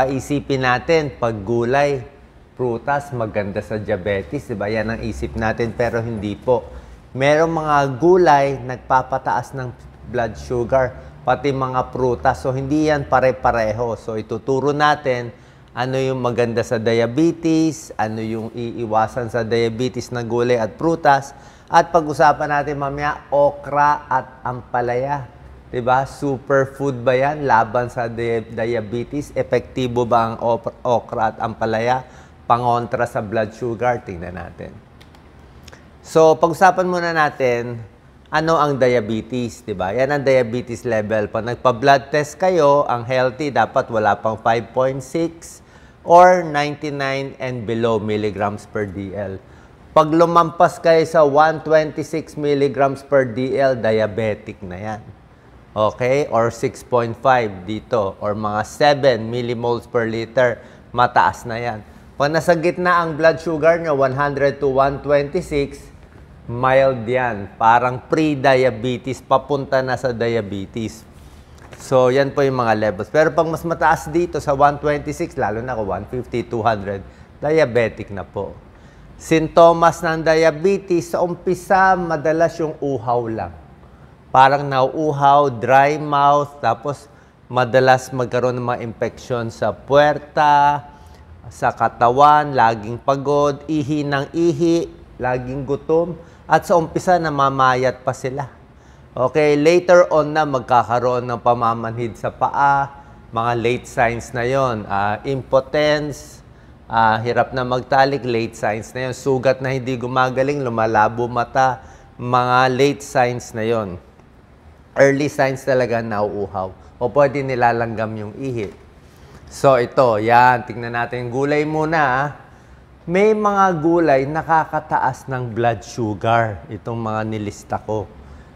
Isipin natin, pag gulay, prutas, maganda sa diabetes, di ba? Yan ang isip natin, pero hindi po. Merong mga gulay, nagpapataas ng blood sugar, pati mga prutas. So, hindi yan pare-pareho. So, ituturo natin ano yung maganda sa diabetes, ano yung iiwasan sa diabetes na gulay at prutas. At pag-usapan natin mamaya, okra at ampalaya. Diba? Superfood ba yan? Laban sa diabetes? Epektibo ba ang okra at ampalaya? Pangontra sa blood sugar? Tingnan natin. So, pag-usapan muna natin, ano ang diabetes? Diba? Yan ang diabetes level. Pag nagpa-blood test kayo, ang healthy dapat wala pang 5.6 or 99 and below milligrams per DL. Pag lumampas kayo sa 126 milligrams per DL, diabetic na yan. Okay? Or 6.5 dito. Or mga 7 millimoles per liter. Mataas na yan. Pag nasa gitna ang blood sugar nyo, 100 to 126, mild yan. Parang pre-diabetes. Papunta na sa diabetes. So, yan po yung mga levels. Pero pag mas mataas dito sa 126, lalo na ako 150, 200, diabetic na po. Sintomas ng diabetes, sa umpisa, madalas yung uhaw lang. Parang nauuhaw, dry mouth, tapos madalas magkaroon ng mga infection sa puwerta, sa katawan, laging pagod, ihi ng ihi, laging gutom, at sa umpisa namamayat pa sila. Okay, later on na magkakaroon ng pamamanhid sa paa, mga late signs na yon, impotence, hirap na magtalik, late signs na yon, sugat na hindi gumagaling, lumalabo mata, mga late signs na yon. Early signs talaga nauuhaw o pwede nilalanggam yung ihi. So ito, yan, tingnan natin gulay muna. May mga gulay nakakataas ng blood sugar, itong mga nilista ko.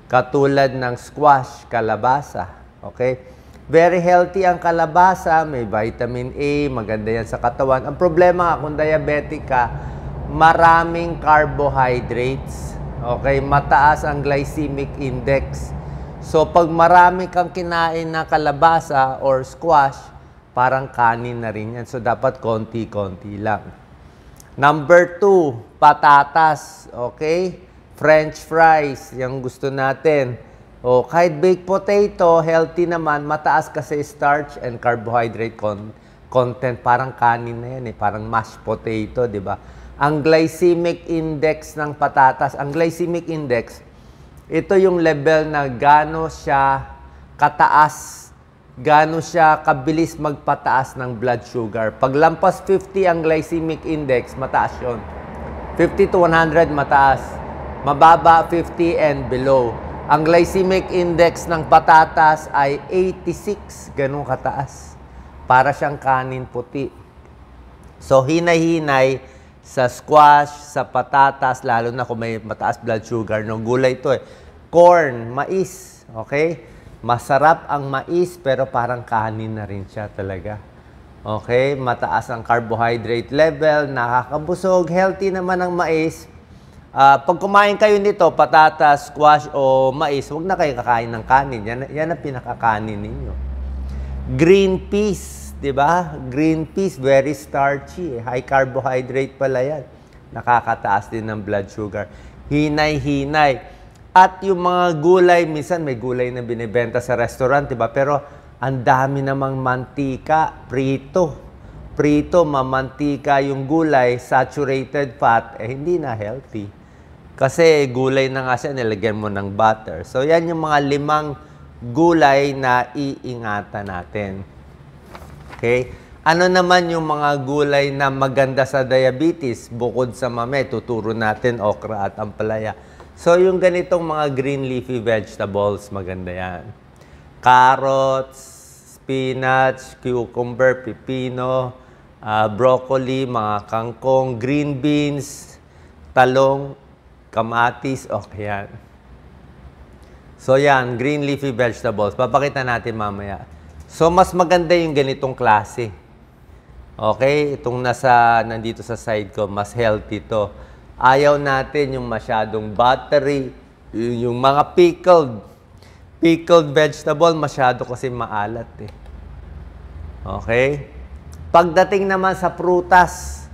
Katulad ng squash, kalabasa. Okay? Very healthy ang kalabasa, may vitamin A, maganda yan sa katawan. Ang problema kung diabetic ka, maraming carbohydrates. Okay? Mataas ang glycemic index. So, pag marami kang kinain na kalabasa or squash, parang kanin na rin yan. So, dapat konti-konti lang. Number 2, patatas. Okay? French fries, yung gusto natin. O, kahit baked potato, healthy naman, mataas kasi starch and carbohydrate content. Parang kanin na yan, parang mashed potato, di ba? Ang glycemic index ng patatas, ang glycemic index, ito yung level na gaano siya kataas, gaano siya kabilis magpataas ng blood sugar. Pag lampas 50 ang glycemic index, mataas yun. 50 to 100, mataas. Mababa, 50 and below. Ang glycemic index ng patatas ay 86, ganun kataas. Para siyang kanin puti. So, hinay-hinay sa squash, sa patatas, lalo na kung may mataas blood sugar, no, gulay ito Corn, mais, okay? Masarap ang mais, pero parang kanin na rin siya talaga. Okay? Mataas ang carbohydrate level, nakakabusog, healthy naman ang mais. Pag kumain kayo nito, patatas, squash o mais, huwag na kayo kakain ng kanin. Yan ang pinakakanin ninyo. Green peas, di ba? Green peas, very starchy. High carbohydrate pala yan. Nakakataas din ng blood sugar. Hinay-hinay. At yung mga gulay, minsan may gulay na binibenta sa restaurant, di ba? Pero ang dami namang mantika, prito. Prito, mamantika yung gulay, saturated fat, hindi na healthy. Kasi gulay na nga siya, nilagyan mo ng butter. So, yan yung mga 5 gulay na iingatan natin. Okay? Ano naman yung mga gulay na maganda sa diabetes? Bukod sa mame, tuturo natin okra at ampalaya. So, yung ganitong mga green leafy vegetables, maganda yan. Carrots, spinach, cucumber, pipino, broccoli, mga kangkong, green beans, talong, kamatis, okay yan. So yan, green leafy vegetables. Papakita natin mamaya. So mas maganda yung ganitong klase. Okay? Itong nandito sa side ko, mas healthy to. Ayaw natin yung masyadong buttery, yung mga pickled vegetable, masyado kasi maalat Okay? Pagdating naman sa prutas,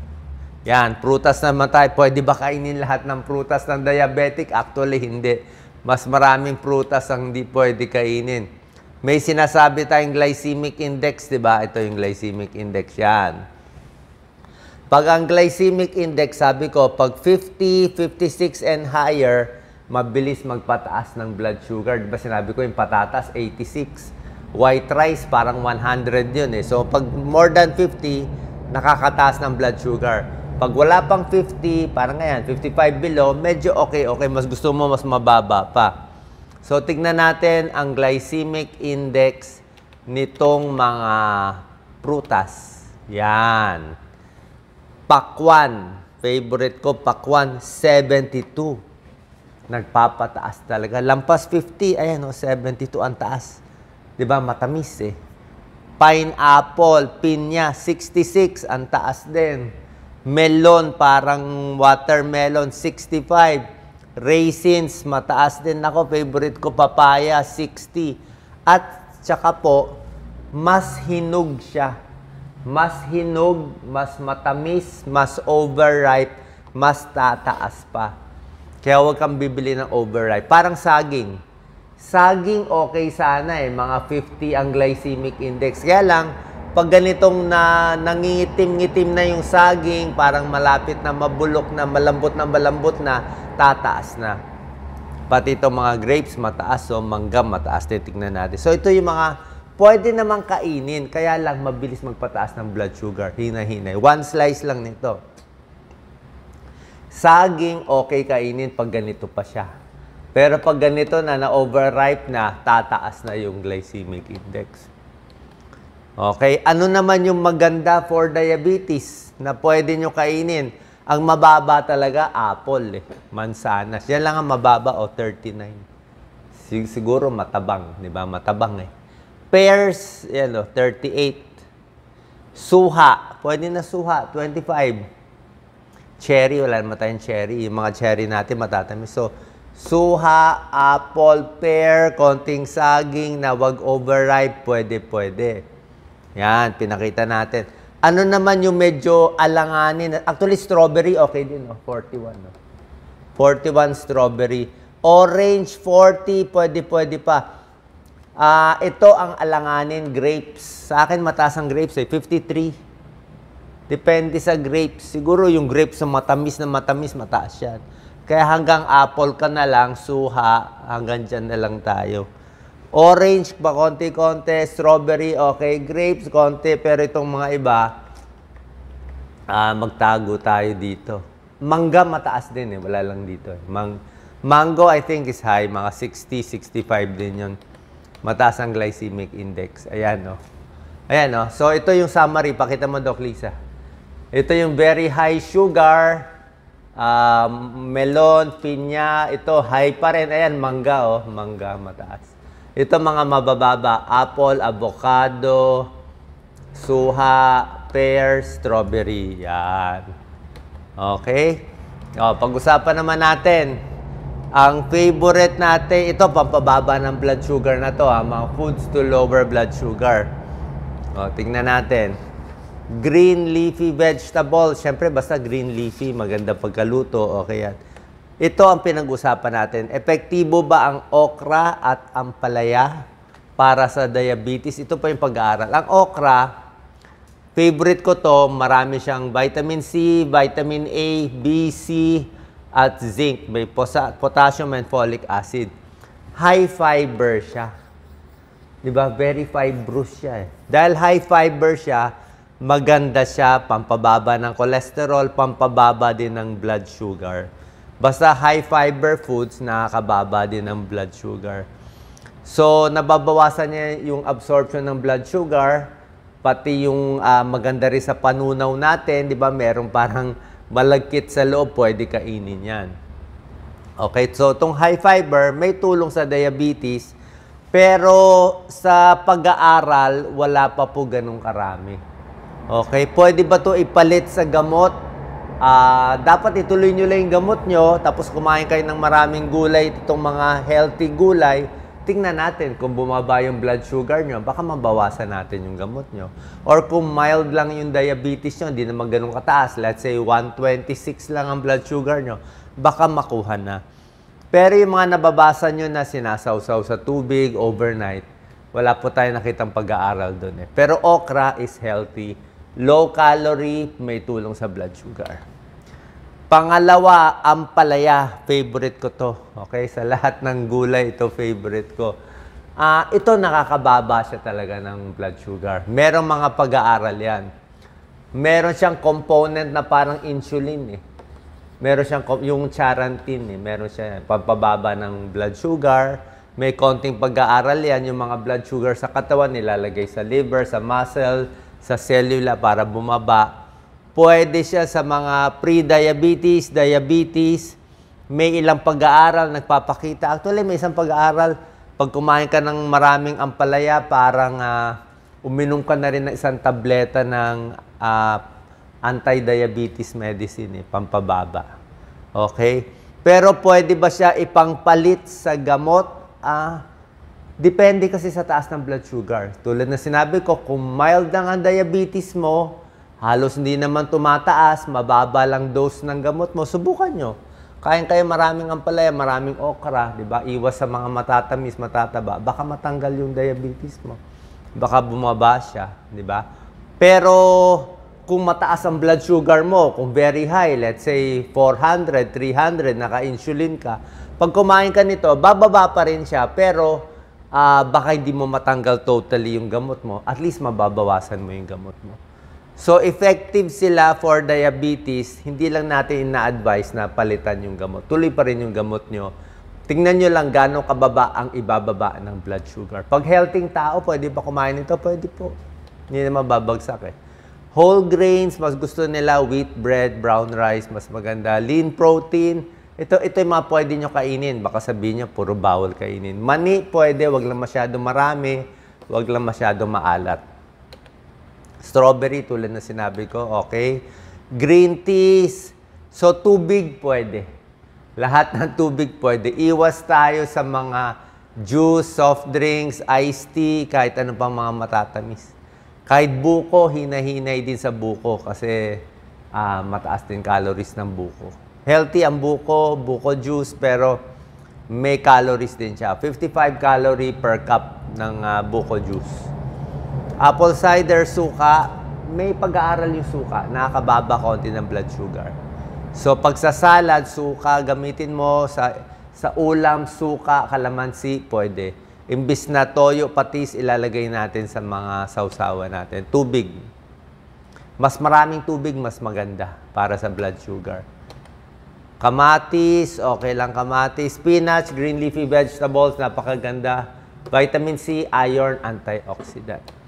yan, prutas naman tayo. Pwede ba kainin lahat ng prutas ng diabetic? Actually, hindi. Mas maraming prutas ang hindi pwede kainin. May sinasabi tayong glycemic index, di ba? Ito yung glycemic index, yan. Pag ang glycemic index, sabi ko, pag 50, 56 and higher, mabilis magpataas ng blood sugar. Di ba sinabi ko yung patatas, 86. White rice, parang 100 yun eh. So, pag more than 50, nakakataas ng blood sugar. Pag wala pang 50, parang ngayon, 55 below, medyo okay. Mas gusto mo, mas mababa pa. So, tignan natin ang glycemic index nitong mga prutas. Yan. Pakwan. Favorite ko, pakwan, 72. Nagpapataas talaga. Lampas 50, ayan o, 72 ang taas. Diba, matamis eh. Pineapple, pinya, 66, ang taas din. Melon, parang watermelon, 65. Raisins, mataas din ako. Favorite ko, papaya, 60. At tsaka po, mas hinog siya. Mas hinog, mas matamis, mas overripe, mas tataas pa. Kaya huwag kang bibili ng overripe. Parang saging. Saging okay sana eh, mga 50 ang glycemic index. Kaya lang, pag ganitong nangingitim-ngitim na yung saging, parang malapit na mabulok na, malambot na, tataas na. Pati itong mga grapes, mataas. So, mangga, mataas. Titignan natin. So, ito yung mga pwede namang kainin. Kaya lang, mabilis magpataas ng blood sugar. Hina-hinay. One slice lang nito. Saging, okay kainin pag ganito pa siya. Pero pag ganito na overripe na, tataas na yung glycemic index. Okay, ano naman yung maganda for diabetes na pwede nyo kainin? Ang mababa talaga, apple eh. Mansanas. Yan lang ang mababa o 39. Siguro matabang, di ba? Matabang eh. Pears, yan o, 38. Suha, pwede na suha, 25. Cherry, wala naman tayong cherry. Yung mga cherry natin matatamis. So, suha, apple, pear, konting saging na wag overripe, pwede. Yan, pinakita natin. Ano naman yung medyo alanganin? Actually, strawberry, okay din, no? 41, no? 41 strawberry. Orange, 40, pwede pa. Ito ang alanganin, grapes. Sa akin, mataas ang grapes, 53. Depende sa grapes. Siguro yung grapes na matamis, mataas yan. Kaya hanggang apple ka na lang, suha, hanggang dyan na lang tayo. Orange, pa konti-konti. Strawberry, okay. Grapes, konti. Pero itong mga iba, magtago tayo dito. Mangga, mataas din eh. Wala lang dito eh. Mango, I think is high. Mga 60, 65 din yun. Mataas ang glycemic index. Ayan, no? Ayan, no? So, ito yung summary. Pakita mo, Doc Lisa. Ito yung very high sugar, melon, pinya, ito high pa rin. Ayan, mangga, oh. Mangga, mataas. Ito mga mabababa, apple, avocado, suha, pear, strawberry. Yan. Okay? O, pag-usapan naman natin. Ang favorite natin, ito, pampababa ng blood sugar na to, ha? Mga foods to lower blood sugar. O, tingnan natin. Green leafy vegetables. Siyempre, basta green leafy, maganda pagkaluto. Okay yan. Ito ang pinag-usapan natin. Epektibo ba ang okra at ampalaya para sa diabetes? Ito pa yung pag-aaral. Ang okra, favorite ko to. Marami siyang vitamin C, vitamin A, B, C, at zinc. May potassium and folic acid. High fiber siya. Diba? Very fibrous siya eh. Dahil high fiber siya, maganda siya, pampababa ng cholesterol, pampababa din ng blood sugar. Basta high fiber foods, nakakababa din ng blood sugar. So, nababawasan niya yung absorption ng blood sugar, pati yung maganda rin sa panunaw natin, di ba? Merong parang malagkit sa loob, pwede kainin yan. Okay, so itong high fiber, may tulong sa diabetes, pero sa pag-aaral, wala pa po ganun karami. Okay, pwede ba ito ipalit sa gamot? Dapat ituloy nyo lang yung gamot nyo, tapos kumain kayo ng maraming gulay, itong mga healthy gulay, tingnan natin kung bumaba yung blood sugar nyo, baka mabawasan natin yung gamot nyo. Or kung mild lang yung diabetes nyo, hindi naman ganun kataas, let's say 126 lang ang blood sugar nyo, baka makuha na. Pero yung mga nababasa nyo na sinasawsaw sa tubig overnight, wala po tayo nakitang pag-aaral doon eh. Pero okra is healthy, low calorie, may tulong sa blood sugar. Pangalawa, ampalaya. Favorite ko to. Okay? Sa lahat ng gulay, ito favorite ko. Ito nakakababa siya talaga ng blood sugar. Merong mga pag-aaral yan. Meron siyang component na parang insulin eh. Meron siyang yung charantin eh. Meron siya pampababa ng blood sugar. May konting pag-aaral yan. Yung mga blood sugar sa katawan nilalagay sa liver, sa muscle, sa cellula para bumaba. Pwede siya sa mga pre-diabetes, diabetes. May ilang pag-aaral nagpapakita. Actually, may isang pag-aaral. Pag kumain ka ng maraming ampalaya, parang uminom ka na rin ng isang tableta ng anti-diabetes medicine, pampababa. Okay? Pero pwede ba siya ipangpalit sa gamot? Depende kasi sa taas ng blood sugar. Tulad na sinabi ko, kung mild lang ang diabetes mo, halos hindi naman tumataas, mababa lang dose ng gamot mo, subukan nyo. Kain kayo maraming ampalaya, maraming okra, di ba? Iwas sa mga matatamis, matataba. Baka matanggal yung diabetes mo. Baka bumaba siya, di ba? Pero kung mataas ang blood sugar mo, kung very high, let's say 400, 300, naka-insulin ka, pag kumain ka nito, bababa pa rin siya, pero baka hindi mo matanggal totally yung gamot mo. At least mababawasan mo yung gamot mo. So, effective sila for diabetes. Hindi lang natin ina-advise na palitan yung gamot. Tuloy pa rin yung gamot nyo. Tingnan nyo lang gano'ng kababa ang ibababa ng blood sugar. Pag healthy tao, pwede pa kumain ito? Pwede po. Hindi naman babagsak eh. Whole grains, mas gusto nila wheat bread, brown rice, mas maganda. Lean protein, ito yung mga pwede nyo kainin. Baka sabihin nyo, puro bawal kainin. Mani, pwede. Wag lang masyado marami. Wag lang masyado maalat. Strawberry, tulad na sinabi ko, okay. Green teas. So, tubig pwede. Lahat ng tubig pwede. Iwas tayo sa mga juice, soft drinks, iced tea, kahit ano pang mga matatamis. Kahit buko, hinahinay din sa buko kasi mataas din calories ng buko. Healthy ang buko, buko juice, pero may calories din siya. 55 calorie per cup ng buko juice. Apple cider, suka, may pag-aaral yung suka. Nakakababa konti ng blood sugar. So, pag sa salad, suka, gamitin mo sa ulam, suka, kalamansi, pwede. Imbis na toyo, patis, ilalagay natin sa mga sausawan natin. Tubig. Mas maraming tubig, mas maganda para sa blood sugar. Kamatis, okay lang kamatis. Spinach, green leafy vegetables, napakaganda. Vitamin C, iron, antioxidant.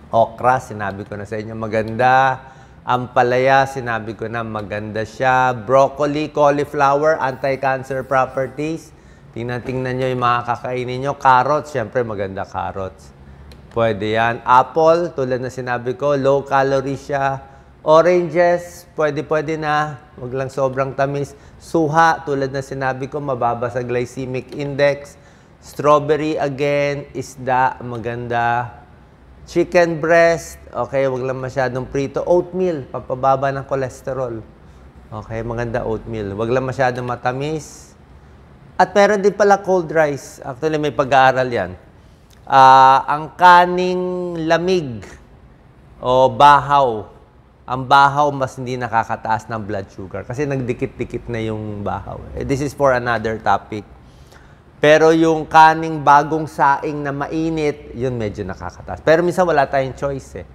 Okra, sinabi ko na sa inyo, maganda. Ampalaya, sinabi ko na maganda siya. Broccoli, cauliflower, anti-cancer properties. Tingnan nyo yung mga kakainin nyo. Carrots, syempre maganda carrots. Pwede yan. Apple, tulad na sinabi ko, low calorie siya. Oranges, pwede na. Huwag lang sobrang tamis. Suha, tulad na sinabi ko, mababa sa glycemic index. Strawberry, again, isda, maganda. Chicken breast, okay, wag lang masyadong prito. Oatmeal, papababa ng cholesterol. Okay, maganda oatmeal. Wag lang masyadong matamis. At meron din pala cold rice. Actually, may pag-aaral yan. Ang kaning lamig o bahaw. Ang bahaw mas hindi nakakataas ng blood sugar kasi nagdikit-dikit na yung bahaw. This is for another topic. Pero yung kaning bagong saing na mainit, yun medyo nakakataas. Pero minsan wala tayong choice eh.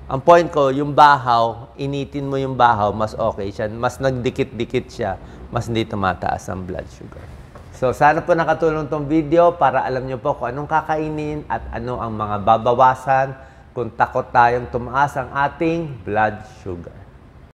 Ang point ko, yung bahaw, initin mo yung bahaw, mas okay siya. Mas nagdikit-dikit siya, mas hindi tumataas ang blood sugar. So, sana po nakatulong tong video para alam nyo po kung anong kakainin at ano ang mga babawasan kung takot tayong tumaas ang ating blood sugar.